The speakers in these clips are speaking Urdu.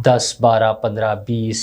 10, 12, 15, 20,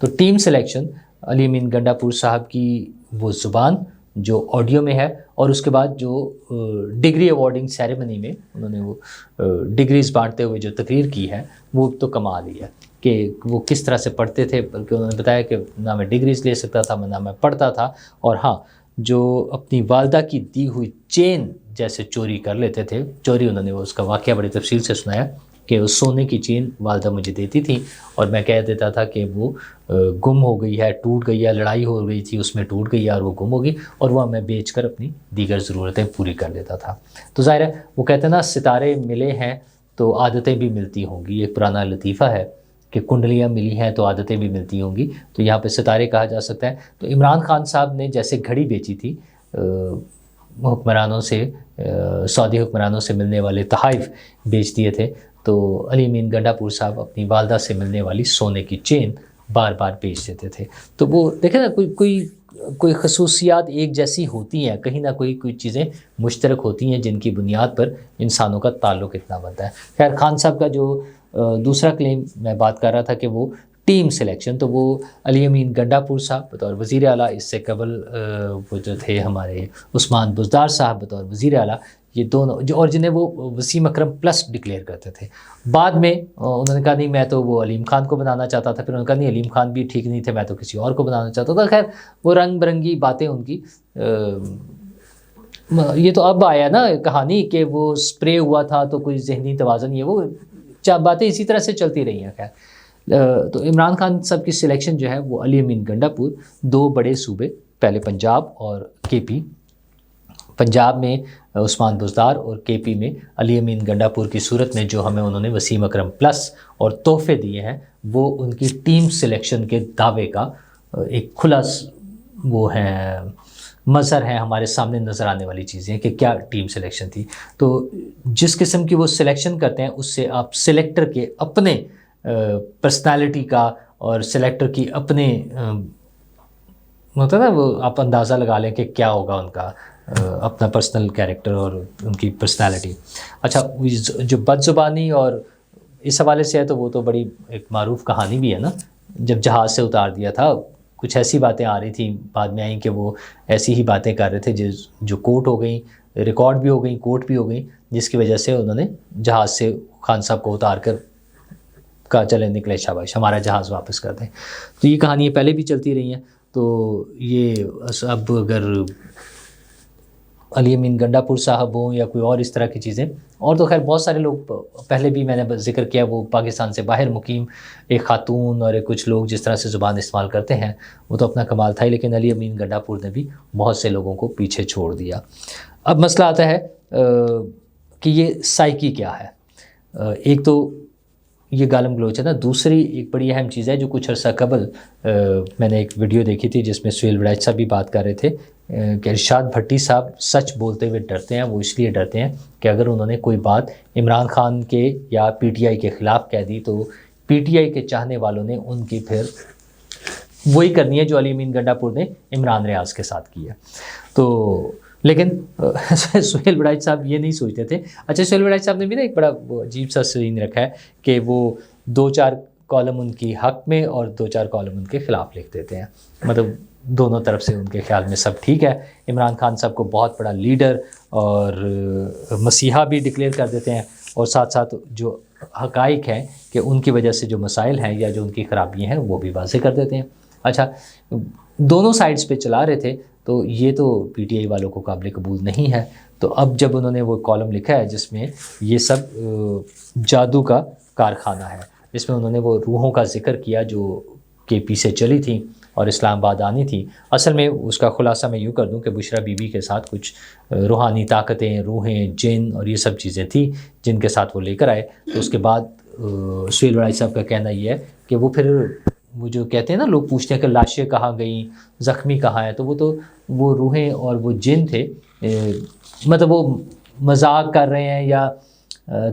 تو ٹیم سلیکشن علی امین گنڈاپور صاحب کی وہ زبان جو آڈیو میں ہے، اور اس کے بعد جو ڈگری ایوارڈنگ سیریمنی میں انہوں نے وہ ڈگریز بانٹتے ہوئے جو تقریر کی ہے، وہ تو کمال ہی ہے کہ وہ کس طرح سے پڑھتے تھے، بلکہ انہوں نے بتایا کہ نہ میں ڈگریز لے سکتا تھا نہ میں پڑھتا تھا، اور ہاں جو اپنی والدہ کی دی ہوئی چین جیسے چوری کر لیتے تھے، چوری انہوں نے وہ اس کا واقعہ بڑی تفصیل سے سنایا کہ اس سونے کی چین والدہ مجھے دیتی تھی اور میں کہہ دیتا تھا کہ وہ گم ہو گئی ہے، ٹوٹ گئی ہے، لڑائی ہو گئی تھی اس میں ٹوٹ گئی ہے اور وہ گم ہو گئی، اور وہ میں بیچ کر اپنی دیگر ضرورتیں پوری کر لیتا تھا۔ تو ظاہر ہے وہ کہتے ہیں نا ستارے ملے ہیں تو عادتیں بھی ملتی ہوں گی، ایک پرانا لطیفہ ہے کہ کنڈلیاں ملی ہیں تو عادتیں بھی ملتی ہوں گی، تو یہاں پہ ستارے کہا جا سکتا ہے۔ تو عمران خان صاحب نے جیسے گھڑی بیچی تھی حکمرانوں سے، سعودی حکمرانوں سے ملنے والے تحائف بیچ دیے تھے، تو علی امین گنڈاپور صاحب اپنی والدہ سے ملنے والی سونے کی چین بار بار بیچ دیتے تھے۔ تو وہ دیکھیں نا کوئی خصوصیات ایک جیسی ہوتی ہیں، کہیں نہ کوئی چیزیں مشترک ہوتی ہیں جن کی بنیاد پر انسانوں کا تعلق اتنا بنتا ہے۔ خیر خان صاحب کا جو دوسرا کلیم میں بات کر رہا تھا کہ وہ ٹیم سلیکشن، تو وہ علی امین گنڈاپور صاحب بطور وزیر اعلیٰ، اس سے قبل وہ جو تھے ہمارے عثمان بزدار صاحب بطور وزیر اعلیٰ، یہ دونوں جو اور جنہیں وہ وسیم اکرم پلس ڈکلیئر کرتے تھے، بعد میں انہوں نے کہا نہیں میں تو وہ علیم خان کو بنانا چاہتا تھا، پھر انہوں نے کہا نہیں علیم خان بھی ٹھیک نہیں تھے، میں تو کسی اور کو بنانا چاہتا تھا۔ خیر وہ رنگ برنگی باتیں ان کی، یہ تو اب آیا نا کہانی کہ وہ سپرے ہوا تھا تو کوئی ذہنی توازن، یہ وہ باتیں اسی طرح سے چلتی رہی ہیں۔ خیر تو عمران خان صاحب کی سلیکشن جو ہے وہ علی امین گنڈاپور، دو بڑے صوبے، پہلے پنجاب اور کے پی، پنجاب میں عثمان بزدار اور کے پی میں علی امین گنڈاپور کی صورت میں جو ہمیں انہوں نے وسیم اکرم پلس اور تحفے دیے ہیں، وہ ان کی ٹیم سلیکشن کے دعوے کا ایک کھلا وہ ہیں مظہر ہے، ہمارے سامنے نظر آنے والی چیزیں کہ کیا ٹیم سلیکشن تھی۔ تو جس قسم کی وہ سلیکشن کرتے ہیں اس سے آپ سلیکٹر کے اپنے پرسنالٹی کا اور سلیکٹر کی اپنے ہوتا ہے نا وہ آپ اندازہ لگا لیں کہ کیا ہوگا ان کا اپنا پرسنل کیریکٹر اور ان کی پرسنالٹی۔ اچھا جو بد زبانی اور اس حوالے سے ہے تو وہ تو بڑی ایک معروف کہانی بھی ہے نا، جب جہاز سے اتار دیا تھا کچھ ایسی باتیں آ رہی تھیں، بعد میں آئیں کہ وہ ایسی ہی باتیں کر رہے تھے جو کوٹ ہو گئیں، ریکارڈ بھی ہو گئیں، کوٹ بھی ہو گئیں، جس کی وجہ سے انہوں نے جہاز سے خان صاحب کو اتار کر کہا چلے نکلے شاباش ہمارا جہاز واپس کر دیں۔ تو یہ کہانیاں پہلے بھی چلتی رہی ہیں۔ تو یہ اب اگر علی امین گنڈاپور صاحب ہوں یا کوئی اور اس طرح کی چیزیں، اور تو خیر بہت سارے لوگ پہلے بھی میں نے ذکر کیا وہ پاکستان سے باہر مقیم ایک خاتون اور کچھ لوگ جس طرح سے زبان استعمال کرتے ہیں وہ تو اپنا کمال تھا ہی، لیکن علی امین گنڈاپور نے بھی بہت سے لوگوں کو پیچھے چھوڑ دیا۔ اب مسئلہ آتا ہے کہ یہ سائیکی کیا ہے۔ ایک تو یہ گالم گلوچ ہے نا، دوسری ایک بڑی اہم چیز ہے جو کچھ عرصہ قبل میں نے ایک ویڈیو دیکھی تھی جس میں سہیل وڑائچ صاحب بھی بات کر رہے تھے کہ ارشاد بھٹی صاحب سچ بولتے ہوئے ڈرتے ہیں، وہ اس لیے ڈرتے ہیں کہ اگر انہوں نے کوئی بات عمران خان کے یا پی ٹی آئی کے خلاف کہہ دی تو پی ٹی آئی کے چاہنے والوں نے ان کی پھر وہی کرنی ہے جو علی امین گنڈاپور نے عمران ریاض کے ساتھ کی ہے۔ تو لیکن سہیل وڑائچ صاحب یہ نہیں سوچتے تھے۔ اچھا سہیل وڑائچ صاحب نے بھی نا ایک بڑا عجیب سا سین رکھا ہے کہ وہ 2-4 کالم ان کی حق میں اور 2-4 کالم ان کے خلاف لکھ دیتے ہیں، مطلب دونوں طرف سے ان کے خیال میں سب ٹھیک ہے۔ عمران خان صاحب کو بہت بڑا لیڈر اور مسیحا بھی ڈکلیئر کر دیتے ہیں، اور ساتھ ساتھ جو حقائق ہیں کہ ان کی وجہ سے جو مسائل ہیں یا جو ان کی خرابیاں ہیں وہ بھی واضح کر دیتے ہیں۔ اچھا دونوں سائڈز پہ چلا رہے تھے، تو یہ تو پی ٹی آئی والوں کو قابل قبول نہیں ہے۔ تو اب جب انہوں نے وہ کالم لکھا ہے جس میں یہ سب جادو کا کارخانہ ہے، جس میں انہوں نے وہ روحوں کا ذکر کیا جو کے پی سے چلی تھیں اور اسلام آباد آنی تھیں، اصل میں اس کا خلاصہ میں یوں کر دوں کہ بشرا بی بی کے ساتھ کچھ روحانی طاقتیں، روحیں، جن اور یہ سب چیزیں تھیں جن کے ساتھ وہ لے کر آئے۔ تو اس کے بعد سہیل وڑائچ صاحب کا کہنا یہ ہے کہ وہ پھر وہ جو کہتے ہیں نا لوگ پوچھتے ہیں کہ لاشیں کہاں گئیں، زخمی کہاں ہیں، تو وہ روحیں اور وہ جن تھے، مطلب وہ مذاق کر رہے ہیں یا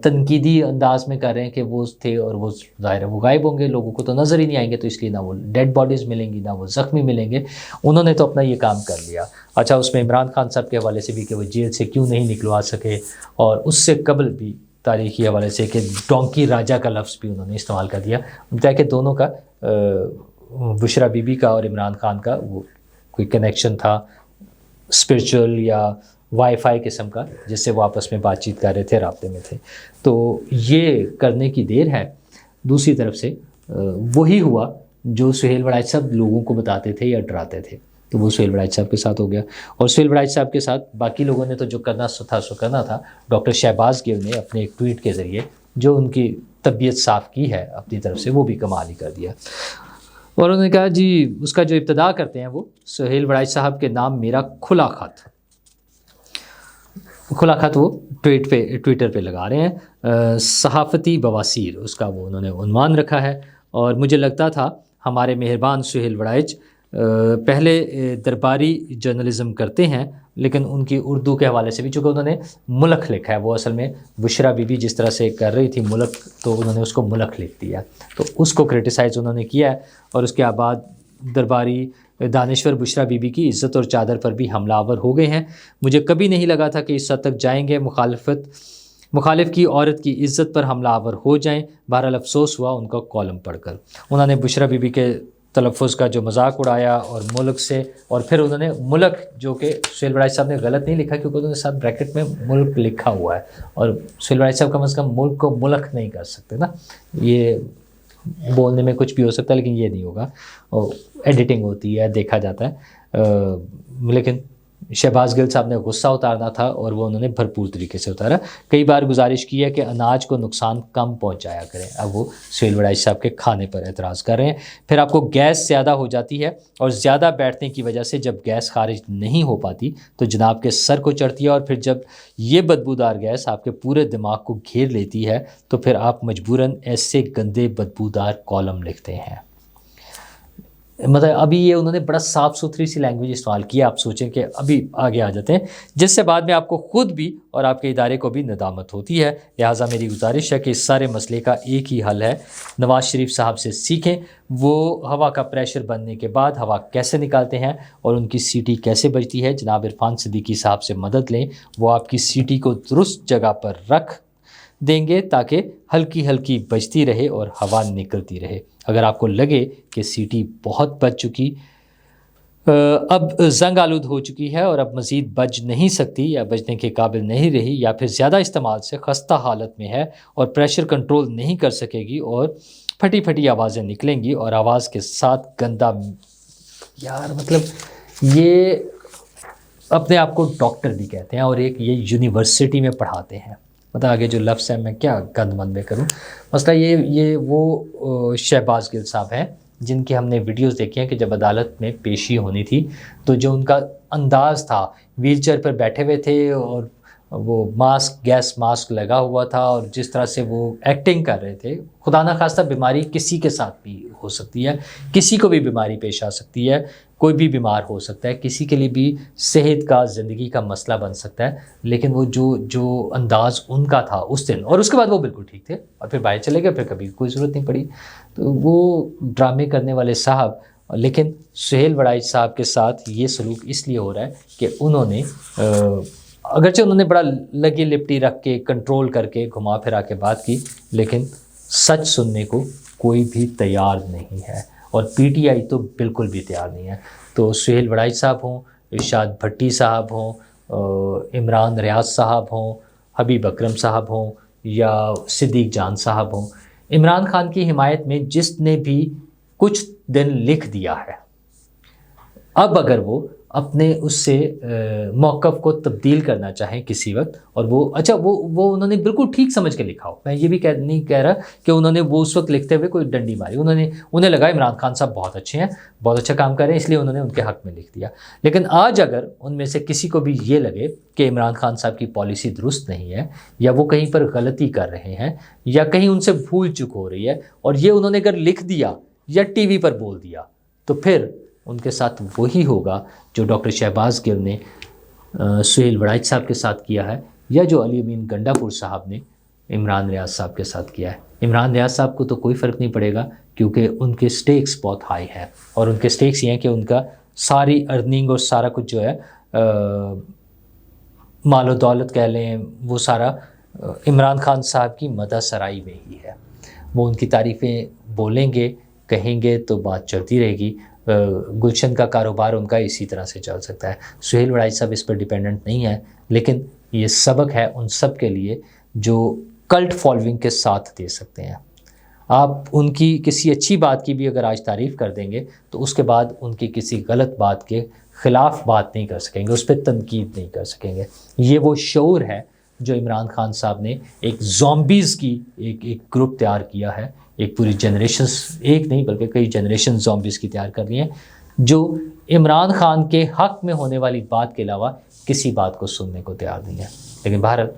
تنقیدی انداز میں کر رہے ہیں کہ وہ تھے اور وہ ظاہر ہے وہ غائب ہوں گے، لوگوں کو تو نظر ہی نہیں آئیں گے، تو اس لیے نہ وہ ڈیڈ باڈیز ملیں گی نہ وہ زخمی ملیں گے۔ انہوں نے تو اپنا یہ کام کر لیا۔ اچھا اس میں عمران خان صاحب کے حوالے سے بھی کہ وہ جیل سے کیوں نہیں نکلوا سکے، اور اس سے قبل بھی تاریخی حوالے سے کہ ڈونکی راجا کا لفظ بھی انہوں نے استعمال کر دیا۔ بتایا کہ دونوں کا بشرا بی بی کا اور عمران خان کا وہ کوئی کنیکشن تھا اسپرچول یا وائی فائی قسم کا، جس سے وہ آپس میں بات چیت کر رہے تھے، رابطے میں تھے. تو یہ کرنے کی دیر ہے. دوسری طرف سے وہی ہوا جو سہیل وڑائچ صاحب لوگوں کو بتاتے تھے یا ڈراتے تھے، تو وہ سہیل وڑائچ صاحب کے ساتھ ہو گیا. اور سہیل وڑائچ صاحب کے ساتھ باقی لوگوں نے تو جو کرنا تھا سو کرنا تھا. ڈاکٹر شہباز گل نے اپنے ایک ٹویٹ کے ذریعے جو ان کی طبیعت صاف کی ہے اپنی طرف سے، وہ بھی کمال ہی کر دیا. اور انہوں نے کہا جی اس کا جو ابتدا کرتے ہیں وہ سہیل وڑائچ صاحب کے نام میرا کھلا خط وہ ٹویٹر پہ لگا رہے ہیں. صحافتی بواسیر اس کا وہ انہوں نے عنوان رکھا ہے. اور مجھے لگتا تھا ہمارے مہربان سہیل وڑائچ پہلے درباری جرنلزم کرتے ہیں، لیکن ان کی اردو کے حوالے سے بھی، چونکہ انہوں نے ملک لکھا ہے، وہ اصل میں بشرا بی بی جس طرح سے کر رہی تھی ملک، تو انہوں نے اس کو ملک لکھ دیا، تو اس کو کرٹیسائز انہوں نے کیا ہے. اور اس کے بعد درباری دانشور بشرا بی بی کی عزت اور چادر پر بھی حملہ آور ہو گئے ہیں. مجھے کبھی نہیں لگا تھا کہ اس حد تک جائیں گے، مخالف کی عورت کی عزت پر حملہ آور ہو جائیں. بہرحال افسوس ہوا ان کا کالم پڑھ کر. انہوں نے بشرا بی بی کے تلفظ کا جو مذاق اڑایا اور ملک سے، اور پھر انہوں نے ملک، جو کہ سہیل وڑائچ صاحب نے غلط نہیں لکھا کیونکہ انہوں نے ساتھ بریکٹ میں ملک لکھا ہوا ہے، اور سہیل وڑائچ صاحب کم از کم ملک کو ملک نہیں کر سکتے نا. یہ بولنے میں کچھ بھی ہو سکتا ہے لیکن یہ نہیں ہوگا، اور ایڈیٹنگ ہوتی ہے، دیکھا جاتا ہے. لیکن شہباز گل صاحب نے غصہ اتارنا تھا اور وہ انہوں نے بھرپور طریقے سے اتارا. کئی بار گزارش کی ہے کہ اناج کو نقصان کم پہنچایا کریں. اب وہ سہیل وڑائچ صاحب کے کھانے پر اعتراض کر رہے ہیں. پھر آپ کو گیس زیادہ ہو جاتی ہے، اور زیادہ بیٹھنے کی وجہ سے جب گیس خارج نہیں ہو پاتی تو جناب کے سر کو چڑھتی ہے، اور پھر جب یہ بدبودار گیس آپ کے پورے دماغ کو گھیر لیتی ہے تو پھر آپ مجبوراً ایسے گندے بدبودار کالم لکھتے ہیں. مطلب ابھی یہ انہوں نے بڑا صاف ستھری سی لینگویج استعمال کی ہے. آپ سوچیں کہ ابھی آگے آ جاتے ہیں، جس سے بعد میں آپ کو خود بھی اور آپ کے ادارے کو بھی ندامت ہوتی ہے. لہٰذا میری گزارش ہے کہ اس سارے مسئلے کا ایک ہی حل ہے، نواز شریف صاحب سے سیکھیں وہ ہوا کا پریشر بننے کے بعد ہوا کیسے نکالتے ہیں اور ان کی سیٹی کیسے بجتی ہے. جناب عرفان صدیقی صاحب سے مدد لیں، وہ آپ کی سیٹی کو درست جگہ پر رکھ دیں گے تاکہ ہلکی ہلکی بجتی رہے اور ہوا نکلتی رہے. اگر آپ کو لگے کہ سیٹی بہت بج چکی، اب زنگ آلود ہو چکی ہے اور اب مزید بج نہیں سکتی یا بجنے کے قابل نہیں رہی، یا پھر زیادہ استعمال سے خستہ حالت میں ہے اور پریشر کنٹرول نہیں کر سکے گی اور پھٹی پھٹی آوازیں نکلیں گی اور آواز کے ساتھ گندا، یار مطلب یہ اپنے آپ کو ڈاکٹر بھی کہتے ہیں اور ایک یہ یونیورسٹی میں پڑھاتے ہیں. مطلب آگے جو لفظ ہے میں کیا گند مند میں کروں. مسئلہ یہ وہ شہباز گل صاحب ہیں جن کی ہم نے ویڈیوز دیکھی ہیں کہ جب عدالت میں پیشی ہونی تھی تو جو ان کا انداز تھا، ویل چیئر پر بیٹھے ہوئے تھے اور وہ گیس ماسک لگا ہوا تھا، اور جس طرح سے وہ ایکٹنگ کر رہے تھے. خدا نخواستہ بیماری کسی کے ساتھ بھی ہو سکتی ہے، کسی کو بھی بیماری پیش آ سکتی ہے، کوئی بھی بیمار ہو سکتا ہے، کسی کے لیے بھی صحت کا، زندگی کا مسئلہ بن سکتا ہے. لیکن وہ جو انداز ان کا تھا اس دن، اور اس کے بعد وہ بالکل ٹھیک تھے اور پھر باہر چلے گئے، پھر کبھی کوئی ضرورت نہیں پڑی. تو وہ ڈرامے کرنے والے صاحب. لیکن سہیل وڑائچ صاحب کے ساتھ یہ سلوک اس لیے ہو رہا ہے کہ انہوں نے اگرچہ انہوں نے بڑا لگی لپٹی رکھ کے کنٹرول کر کے گھما پھرا کے بات کی، لیکن سچ سننے کو کوئی بھی تیار نہیں ہے، اور پی ٹی آئی تو بالکل بھی تیار نہیں ہے. تو سہیل وڑائچ صاحب ہوں، ارشاد بھٹی صاحب ہوں، عمران ریاض صاحب ہوں، حبیب اکرم صاحب ہوں، یا صدیق جان صاحب ہوں، عمران خان کی حمایت میں جس نے بھی کچھ دن لکھ دیا ہے، اب اگر وہ اپنے اس سے موقف کو تبدیل کرنا چاہیں کسی وقت، اور وہ انہوں نے بالکل ٹھیک سمجھ کے لکھا ہو. میں یہ بھی نہیں کہہ رہا کہ انہوں نے وہ اس وقت لکھتے ہوئے کوئی ڈنڈی ماری. انہیں لگا عمران خان صاحب بہت اچھے ہیں، بہت اچھا کام کر رہے ہیں، اس لیے انہوں نے ان کے حق میں لکھ دیا. لیکن آج اگر ان میں سے کسی کو بھی یہ لگے کہ عمران خان صاحب کی پالیسی درست نہیں ہے، یا وہ کہیں پر غلطی کر رہے ہیں، یا کہیں ان سے بھول چک ہو رہی ہے، اور یہ انہوں نے اگر لکھ دیا یا ٹی وی پر بول دیا، تو پھر ان کے ساتھ وہی ہوگا جو ڈاکٹر شہباز گل نے سہیل وڑائچ صاحب کے ساتھ کیا ہے، یا جو علی امین گنڈا پور صاحب نے عمران ریاض صاحب کے ساتھ کیا ہے. عمران ریاض صاحب کو تو کوئی فرق نہیں پڑے گا کیونکہ ان کے سٹیکس بہت ہائی ہیں، اور ان کے سٹیکس یہ ہیں کہ ان کا ساری ارننگ اور سارا کچھ جو ہے مال و دولت کہہ لیں، وہ سارا عمران خان صاحب کی مدح سرائی میں ہی ہے. وہ ان کی تعریفیں بولیں گے، کہیں گے تو بات چلتی رہے گی. گلشن کا کاروبار ان کا اسی طرح سے چل سکتا ہے. سہیل وڑائی صاحب اس پر ڈیپینڈنٹ نہیں ہے، لیکن یہ سبق ہے ان سب کے لیے جو کلٹ فالوئنگ کے ساتھ دے سکتے ہیں. آپ ان کی کسی اچھی بات کی بھی اگر آج تعریف کر دیں گے تو اس کے بعد ان کی کسی غلط بات کے خلاف بات نہیں کر سکیں گے، اس پہ تنقید نہیں کر سکیں گے. یہ وہ شعور ہے جو عمران خان صاحب نے ایک زومبیز کی ایک گروپ تیار کیا ہے. ایک پوری جنریشنز، ایک نہیں بلکہ کئی جنریشن زومبیز کی تیار کر لی ہیں، جو عمران خان کے حق میں ہونے والی بات کے علاوہ کسی بات کو سننے کو تیار نہیں ہے. لیکن بہرحال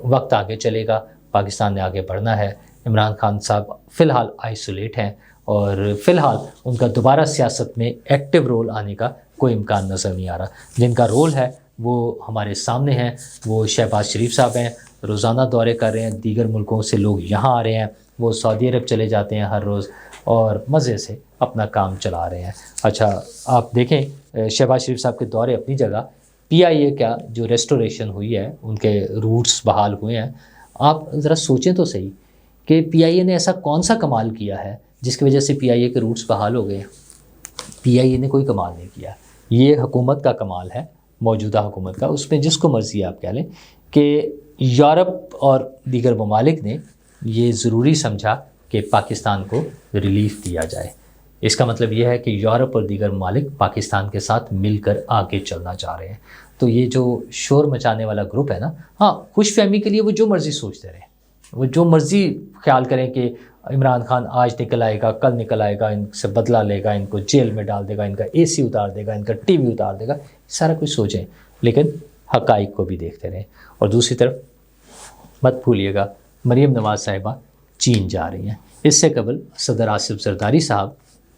وقت آگے چلے گا، پاکستان نے آگے بڑھنا ہے. عمران خان صاحب فی الحال آئسولیٹ ہیں اور فی الحال ان کا دوبارہ سیاست میں ایکٹیو رول آنے کا کوئی امکان نظر نہیں آ رہا. جن کا رول ہے وہ ہمارے سامنے ہیں. وہ شہباز شریف صاحب ہیں، روزانہ دورے کر رہے ہیں، دیگر ملکوں سے لوگ یہاں آ رہے ہیں، وہ سعودی عرب چلے جاتے ہیں ہر روز اور مزے سے اپنا کام چلا رہے ہیں. اچھا آپ دیکھیں شہباز شریف صاحب کے دورے اپنی جگہ، پی آئی اے کا جو ریسٹوریشن ہوئی ہے، ان کے روٹس بحال ہوئے ہیں. آپ ذرا سوچیں تو صحیح کہ پی آئی اے نے ایسا کون سا کمال کیا ہے جس کی وجہ سے پی آئی اے کے روٹس بحال ہو گئے ہیں. پی آئی اے نے کوئی کمال نہیں کیا. یہ حکومت کا کمال ہے، موجودہ حکومت کا. اس میں جس کو مرضی آپ کہہ لیں کہ یورپ اور دیگر ممالک نے یہ ضروری سمجھا کہ پاکستان کو ریلیف دیا جائے. اس کا مطلب یہ ہے کہ یورپ اور دیگر ممالک پاکستان کے ساتھ مل کر آگے چلنا چاہ رہے ہیں. تو یہ جو شور مچانے والا گروپ ہے نا، ہاں خوش فہمی کے لیے وہ جو مرضی سوچتے رہیں، وہ جو مرضی خیال کریں کہ عمران خان آج نکل آئے گا، کل نکل آئے گا، ان سے بدلہ لے گا، ان کو جیل میں ڈال دے گا، ان کا اے سی اتار دے گا، ان کا ٹی وی اتار دے گا، سارا کچھ سوچیں لیکن حقائق کو بھی دیکھتے رہیں. اور دوسری طرف مت بھولیے گا مریم نواز صاحبہ چین جا رہی ہیں. اس سے قبل صدر آصف زرداری صاحب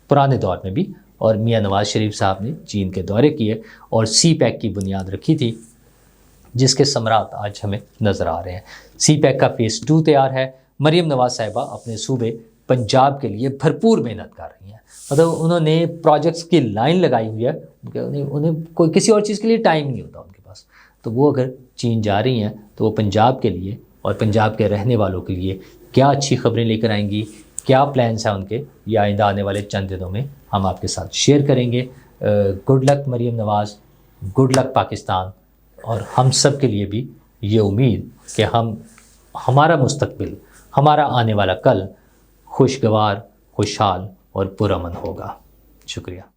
پرانے دور میں بھی اور میاں نواز شریف صاحب نے چین کے دورے کیے اور سی پیک کی بنیاد رکھی تھی، جس کے ثمرات آج ہمیں نظر آ رہے ہیں. سی پیک کا فیز 2 تیار ہے. مریم نواز صاحبہ اپنے صوبے پنجاب کے لیے بھرپور محنت کر رہی ہیں. مطلب انہوں نے پروجیکٹس کی لائن لگائی ہوئی ہے کہ انہیں کوئی کسی اور چیز کے لیے ٹائم نہیں ہوتا ان کے پاس. تو وہ اگر چین جا رہی ہیں تو وہ پنجاب کے لیے اور پنجاب کے رہنے والوں کے لیے کیا اچھی خبریں لے کر آئیں گی، کیا پلانس ہیں ان کے، یہ آئندہ آنے والے چند دنوں میں ہم آپ کے ساتھ شیئر کریں گے. Good luck Maryam Nawaz, good luck Pakistan. اور ہم سب کے لیے بھی یہ امید کہ ہمارا مستقبل، ہمارا آنے والا کل خوشگوار، خوشحال اور پرامن ہوگا. شکریہ.